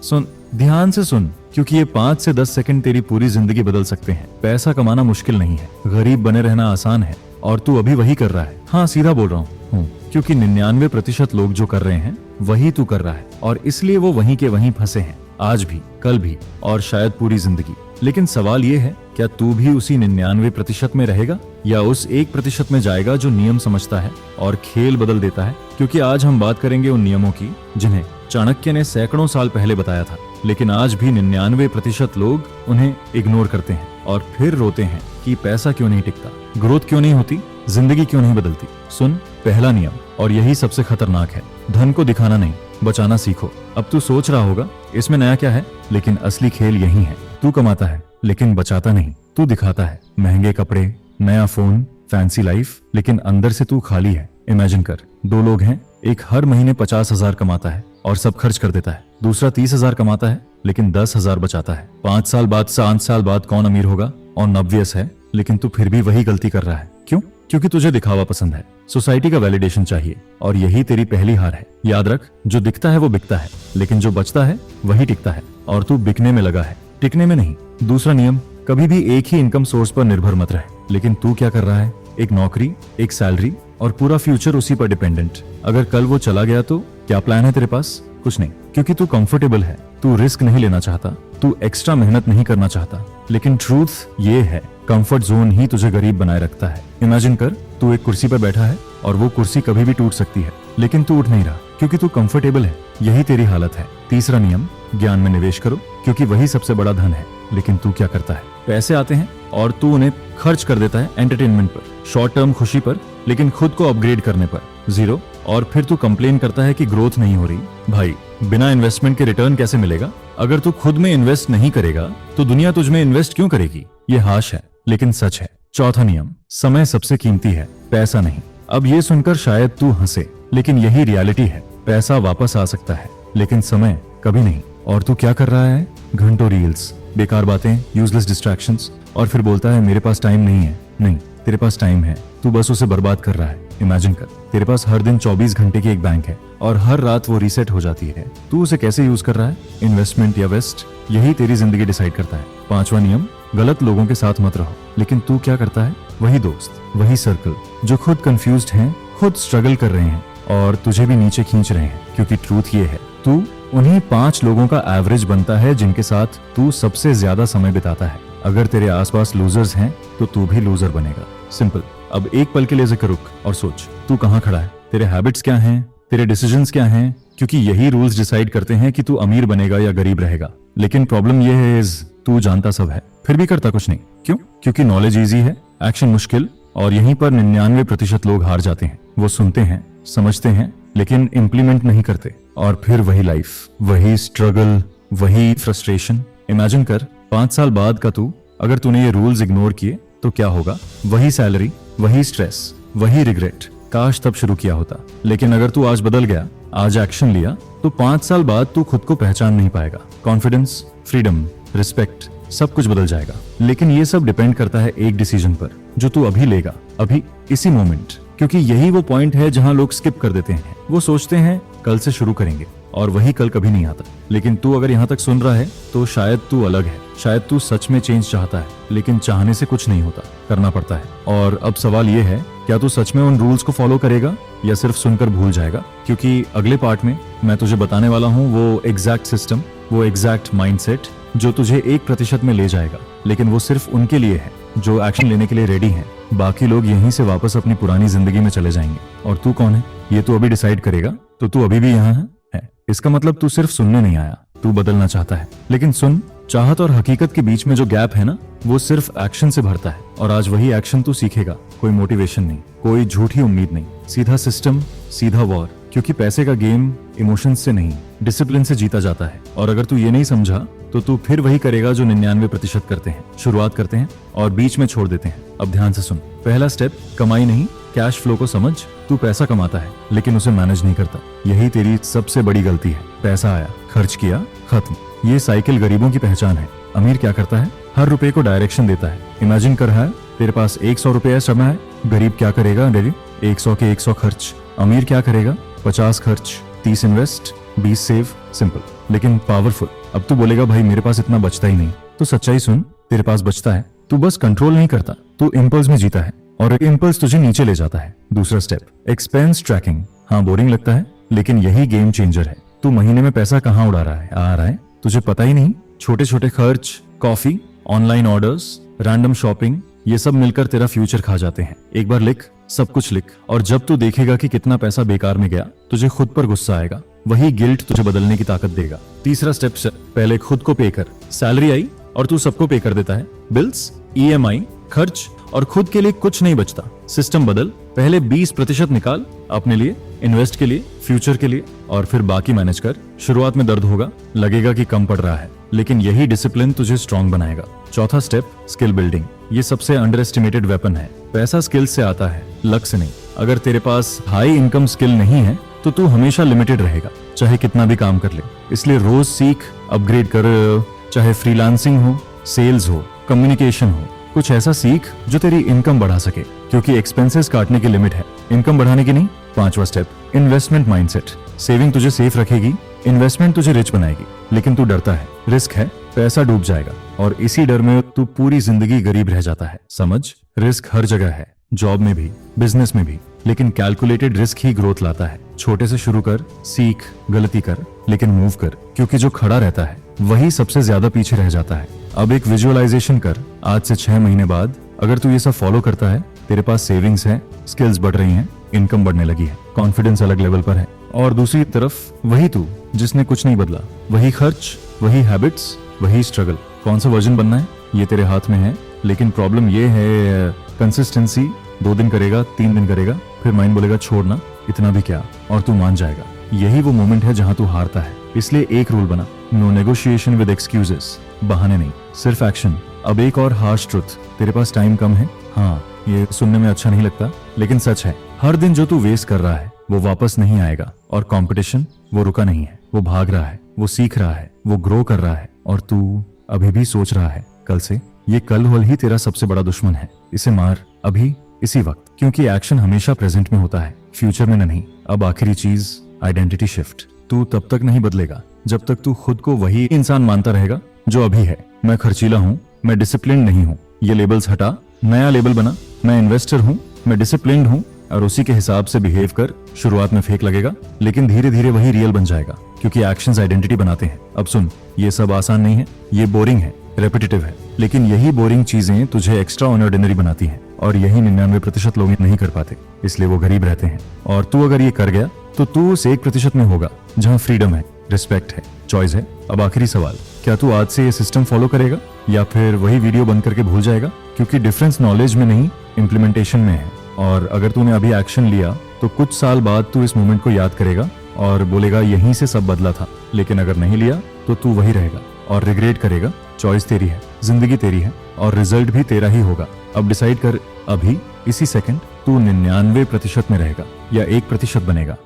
सुन, ध्यान से सुन, क्योंकि ये 5 से 10 सेकंड तेरी पूरी जिंदगी बदल सकते हैं। पैसा कमाना मुश्किल नहीं है, गरीब बने रहना आसान है, और तू अभी वही कर रहा है। हाँ, सीधा बोल रहा हूँ, क्योंकि 99% लोग जो कर रहे हैं वही तू कर रहा है, और इसलिए वो वहीं के वहीं फंसे हैं, आज भी, कल भी, और शायद पूरी जिंदगी। लेकिन सवाल ये है, क्या तू भी उसी 99% में रहेगा, या उस 1% में जाएगा जो नियम समझता है और खेल बदल देता है? क्योंकि आज हम बात करेंगे उन नियमों की जिन्हें चाणक्य ने सैकड़ों साल पहले बताया था, लेकिन आज भी 99% लोग उन्हें इग्नोर करते हैं और फिर रोते हैं कि पैसा क्यों नहीं टिकता, ग्रोथ क्यों नहीं होती, जिंदगी क्यों नहीं बदलती। सुन, पहला नियम, और यही सबसे खतरनाक है, धन को दिखाना नहीं, बचाना सीखो। अब तू सोच रहा होगा इसमें नया क्या है, लेकिन असली खेल यही है। तू कमाता है लेकिन बचाता नहीं, तू दिखाता है महंगे कपड़े, नया फोन, फैंसी लाइफ, लेकिन अंदर से तू खाली है। इमेजिन कर, 2 लोग हैं, एक हर महीने 50,000 कमाता है और सब खर्च कर देता है, दूसरा 30,000 कमाता है लेकिन 10,000 बचाता है। 5 साल बाद, 7 साल बाद कौन अमीर होगा? और ऑब्वियस है, लेकिन तू फिर भी वही गलती कर रहा है। क्यों? क्योंकि तुझे दिखावा पसंद है, सोसाइटी का वैलिडेशन चाहिए, और यही तेरी पहली हार है। याद रख, जो दिखता है वो बिकता है, लेकिन जो बचता है वही टिकता है, और तू बिकने में लगा है, टिकने में नहीं। दूसरा नियम, कभी भी एक ही इनकम सोर्स पर निर्भर मत रहे। लेकिन तू क्या कर रहा है? एक नौकरी, एक सैलरी, और पूरा फ्यूचर उसी पर डिपेंडेंट। अगर कल वो चला गया तो क्या प्लान है तेरे पास? कुछ नहीं, क्योंकि तू कंफर्टेबल है, तू रिस्क नहीं लेना चाहता, तू एक्स्ट्रा मेहनत नहीं करना चाहता। लेकिन ट्रूथ ये है, कंफर्ट जोन ही तुझे गरीब बनाए रखता है। इमेजिन कर, तू एक कुर्सी पर बैठा है और वो कुर्सी कभी भी टूट सकती है, लेकिन तू उठ नहीं रहा क्योंकि तू कंफर्टेबल है। यही तेरी हालत है। तीसरा नियम, ज्ञान में निवेश करो, क्योंकि वही सबसे बड़ा धन है। लेकिन तू क्या करता है? पैसे आते हैं और तू उन्हें खर्च कर देता है एंटरटेनमेंट पर, शॉर्ट टर्म खुशी पर, लेकिन खुद को अपग्रेड करने पर जीरो। और फिर तू कंप्लेन करता है कि ग्रोथ नहीं हो रही। भाई, बिना इन्वेस्टमेंट के रिटर्न कैसे मिलेगा? अगर तू खुद में इन्वेस्ट नहीं करेगा तो दुनिया तुझ में इन्वेस्ट क्यों करेगी? ये हाश है, लेकिन सच है। चौथा नियम, समय सबसे कीमती है, पैसा नहीं। अब ये सुनकर शायद तू हंसे, लेकिन यही रियलिटी है। पैसा वापस आ सकता है, लेकिन समय कभी नहीं। और तू क्या कर रहा है? घंटों रील्स, बेकार बातें, यूजलेस डिस्ट्रैक्शंस, और फिर बोलता है मेरे पास टाइम नहीं है। नहीं, तेरे पास टाइम है, तू बस उसे बर्बाद कर रहा है। इमेजिन कर, तेरे पास हर दिन 24 घंटे की एक बैंक है और हर रात वो रीसेट हो जाती है। तू उसे कैसे यूज कर रहा है? इन्वेस्टमेंट या वेस्ट, यही तेरी जिंदगी डिसाइड करता है। पांचवा नियम, गलत लोगों के साथ मत रहो। लेकिन तू क्या करता है? वही दोस्त, वही सर्कल जो खुद कंफ्यूज्ड हैं, खुद स्ट्रगल कर रहे हैं और तुझे भी नीचे खींच रहे हैं। क्योंकि ट्रूथ ये है, तू उन्हीं 5 लोगों का एवरेज बनता है जिनके साथ तू सबसे ज्यादा समय बिताता है। अगर तेरे आसपास लूजर्स हैं तो तू भी लूजर बनेगा। सिंपल। अब एक पल के लिए ज़रा रुक और सोच, तू कहाँ खड़ा है? तेरे हैबिट्स क्या हैं? तेरे डिसीजंस क्या हैं? क्योंकि यही रूल्स डिसाइड करते हैं कि तू अमीर बनेगा या गरीब रहेगा। लेकिन प्रॉब्लम ये है, तू जानता सब है फिर भी करता कुछ नहीं। क्यों? क्योंकि नॉलेज इजी है, एक्शन मुश्किल, और यहीं पर 99% लोग हार जाते हैं। वो सुनते हैं, समझते हैं, लेकिन इम्प्लीमेंट नहीं करते, और फिर वही लाइफ, वही स्ट्रगल, वही फ्रस्ट्रेशन। इमेजिन कर, 5 साल बाद का तू, अगर तूने ये रूल्स इग्नोर किए तो क्या होगा? वही सैलरी, वही स्ट्रेस, वही रिग्रेट। काश तब शुरू किया होता। लेकिन अगर तू आज बदल गया, आज एक्शन लिया, तो 5 साल बाद तू खुद को पहचान नहीं पाएगा। कॉन्फिडेंस, फ्रीडम, रिस्पेक्ट, सब कुछ बदल जाएगा। लेकिन ये सब डिपेंड करता है एक डिसीजन पर, जो तू अभी लेगा, अभी, इसी मोमेंट। क्योंकि यही वो पॉइंट है जहां लोग स्किप कर देते हैं। वो सोचते हैं कल से शुरू करेंगे, और वही कल कभी नहीं आता। लेकिन तू अगर यहाँ तक सुन रहा है तो शायद तू अलग है, शायद तू सच में चेंज चाहता है। लेकिन चाहने से कुछ नहीं होता, करना पड़ता है। और अब सवाल ये है, क्या तू सच में उन रूल्स को फॉलो करेगा या सिर्फ सुनकर भूल जाएगा? क्योंकि अगले पार्ट में मैं तुझे बताने वाला हूँ वो एग्जैक्ट सिस्टम, वो एग्जैक्ट माइंडसेट जो तुझे 1% में ले जाएगा। लेकिन वो सिर्फ उनके लिए है जो एक्शन लेने के लिए रेडी हैं। बाकी लोग यहीं से वापस अपनी पुरानी जिंदगी में चले जाएंगे। और तू कौन है, ये तू अभी डिसाइड करेगा। तो तू अभी भी यहाँ है। इसका मतलब तू सिर्फ सुनने नहीं आया, तू बदलना चाहता है। लेकिन सुन, चाहत और हकीकत के बीच में जो गैप है ना, वो सिर्फ एक्शन से भरता है। और आज वही एक्शन तू सीखेगा। कोई मोटिवेशन नहीं, कोई झूठी उम्मीद नहीं, सीधा सिस्टम, सीधा वॉर। क्योंकि पैसे का गेम इमोशंस से नहीं, डिसिप्लिन से जीता जाता है। और अगर तू ये नहीं समझा तो तू फिर वही करेगा जो 99% करते हैं। शुरुआत करते हैं और बीच में छोड़ देते हैं। अब ध्यान से सुन, पहला स्टेप, कमाई नहीं, कैश फ्लो को समझ। तू पैसा कमाता है लेकिन उसे मैनेज नहीं करता। यही तेरी सबसे बड़ी गलती है। पैसा आया, खर्च किया, खत्म। ये साइकिल गरीबों की पहचान है। अमीर क्या करता है? हर रुपए को डायरेक्शन देता है। इमेजिन कर रहा है तेरे पास 100 रुपए है, समय है। गरीब क्या करेगा? डेली 100 के 100 खर्च। अमीर क्या करेगा? 50 खर्च, 30 इन्वेस्ट, 20 सेव। सिंपल। लेकिन पावरफुल। अब तू बोलेगा भाई मेरे पास इतना बचता ही नहीं, तो सच्चाई सुन, तेरे पास बचता है, तू बस कंट्रोल नहीं करता, तू इम्पल्स में जीता है और इम्पल्स तुझे नीचे ले जाता है। दूसरा स्टेप, एक्सपेंस ट्रैकिंग। हाँ बोरिंग लगता है, लेकिन यही गेम चेंजर है। तू महीने में पैसा कहाँ उड़ा रहा है, आ रहा है, तुझे पता ही नहीं। छोटे छोटे खर्च, coffee, online orders, random shopping, ये सब मिलकर तेरा फ्यूचर खा जाते हैं। एक बार लिख, सब कुछ लिख, और जब तू देखेगा कि कितना पैसा बेकार में गया, तुझे खुद पर गुस्सा आएगा। वही गिल्ट तुझे बदलने की ताकत देगा। तीसरा स्टेप से पहले खुद को पे कर। सैलरी आई और तू सबको पे कर देता है, बिल्स, ईएमआई, खर्च, और खुद के लिए कुछ नहीं बचता। सिस्टम बदल, पहले 20% निकाल अपने लिए, इन्वेस्ट के लिए, फ्यूचर के लिए, और फिर बाकी मैनेज कर। शुरुआत में दर्द होगा, लगेगा कि कम पड़ रहा है, लेकिन यही डिसिप्लिन तुझे स्ट्रांग बनाएगा। चौथा स्टेप, स्किल बिल्डिंग। ये सबसे अंडर एस्टिमेटेड वेपन है। पैसा स्किल से आता है, लक से नहीं। अगर तेरे पास हाई इनकम स्किल नहीं है तो तू हमेशा लिमिटेड रहेगा, चाहे कितना भी काम कर ले। इसलिए रोज सीख, अपग्रेड कर, चाहे फ्रीलांसिंग हो, सेल्स हो, कम्युनिकेशन हो, कुछ ऐसा सीख जो तेरी इनकम बढ़ा सके, क्योंकि एक्सपेंसेस काटने की लिमिट है, इनकम बढ़ाने की नहीं। पांचवा स्टेप, इन्वेस्टमेंट माइंडसेट। सेविंग तुझे सेफ रखेगी, इन्वेस्टमेंट तुझे रिच बनाएगी, लेकिन तू डरता है, रिस्क है, पैसा डूब जाएगा, और इसी डर में तू पूरी जिंदगी गरीब रह जाता है। समझ, रिस्क हर जगह है, जॉब में भी, बिजनेस में भी, लेकिन कैलकुलेटेड रिस्क ही ग्रोथ लाता है। छोटे से शुरू कर, सीख, गलती कर, लेकिन मूव कर, क्योंकि जो खड़ा रहता है वही सबसे ज्यादा पीछे रह जाता है। अब एक विजुअलाइजेशन कर, आज से 6 महीने बाद अगर तू ये सब फॉलो करता है, तेरे पास सेविंग्स है, स्किल्स बढ़ रही हैं, इनकम बढ़ने लगी है, कॉन्फिडेंस अलग लेवल पर है, और दूसरी तरफ वही तू जिसने कुछ नहीं बदला, वही खर्च, वही हैबिट्स, वही स्ट्रगल। कौन सा वर्जन बनना है ये तेरे हाथ में है, लेकिन प्रॉब्लम ये है कंसिस्टेंसी। 2 दिन करेगा, 3 दिन करेगा, फिर माइंड बोलेगा छोड़ना, इतना भी क्या, और तू मान जाएगा। यही वो मोमेंट है जहां तू हारता है। इसलिए एक रूल बना, नो नेगोशिएशन विद एक्सक्यूजेस। बहाने नहीं, सिर्फ एक्शन। अब एक और हार्श ट्रुथ, तेरे पास टाइम कम है। हाँ, ये सुनने में अच्छा नहीं लगता, लेकिन सच है। हर दिन जो तू वेस्ट कर रहा है वो वापस नहीं आएगा, और कंपटीशन वो रुका नहीं है, वो भाग रहा है, वो सीख रहा है, वो ग्रो कर रहा है, और तू अभी भी सोच रहा है कल से। ये कल होल ही तेरा सबसे बड़ा दुश्मन है। इसे मार अभी, इसी वक्त, क्योंकि एक्शन हमेशा प्रेजेंट में होता है, फ्यूचर में नहीं। अब आखिरी चीज, आइडेंटिटी शिफ्ट। तू तब तक नहीं बदलेगा जब तक तू खुद को वही इंसान मानता रहेगा जो अभी है। मैं खर्चीला हूँ, मैं डिसिप्लिन नहीं हूँ, ये लेबल्स हटा, नया लेबल बना, मैं इन्वेस्टर हूँ, मैं डिसिप्लिन्ड हूँ, और उसी के हिसाब से बिहेव कर। शुरुआत में फेक लगेगा, लेकिन धीरे धीरे वही रियल बन जाएगा, क्योंकि एक्शंस आइडेंटिटी बनाते हैं। अब सुन, ये सब आसान नहीं है, ये बोरिंग है, रेपिटेटिव है, लेकिन यही बोरिंग चीजें तुझे एक्स्ट्रा ऑर्डिनरी बनाती हैं, और यही 99% लोग नहीं कर पाते, इसलिए वो गरीब रहते हैं। और तू अगर ये कर गया तो तू उस 1% में होगा जहाँ फ्रीडम है, रिस्पेक्ट है, चॉइस है। अब आखिरी सवाल, क्या तू आज से ये सिस्टम फॉलो करेगा, या फिर वही वीडियो बंद करके भूल जाएगा? क्योंकि डिफरेंस नॉलेज में नहीं, इम्प्लीमेंटेशन में है। और अगर तूने अभी एक्शन लिया तो कुछ साल बाद तू इस मोमेंट को याद करेगा और बोलेगा यहीं से सब बदला था। लेकिन अगर नहीं लिया तो तू वही रहेगा और रिग्रेट करेगा। चॉइस तेरी है, जिंदगी तेरी है, और रिजल्ट भी तेरा ही होगा। अब डिसाइड कर, अभी इसी सेकंड तू 99% में रहेगा या 1% बनेगा।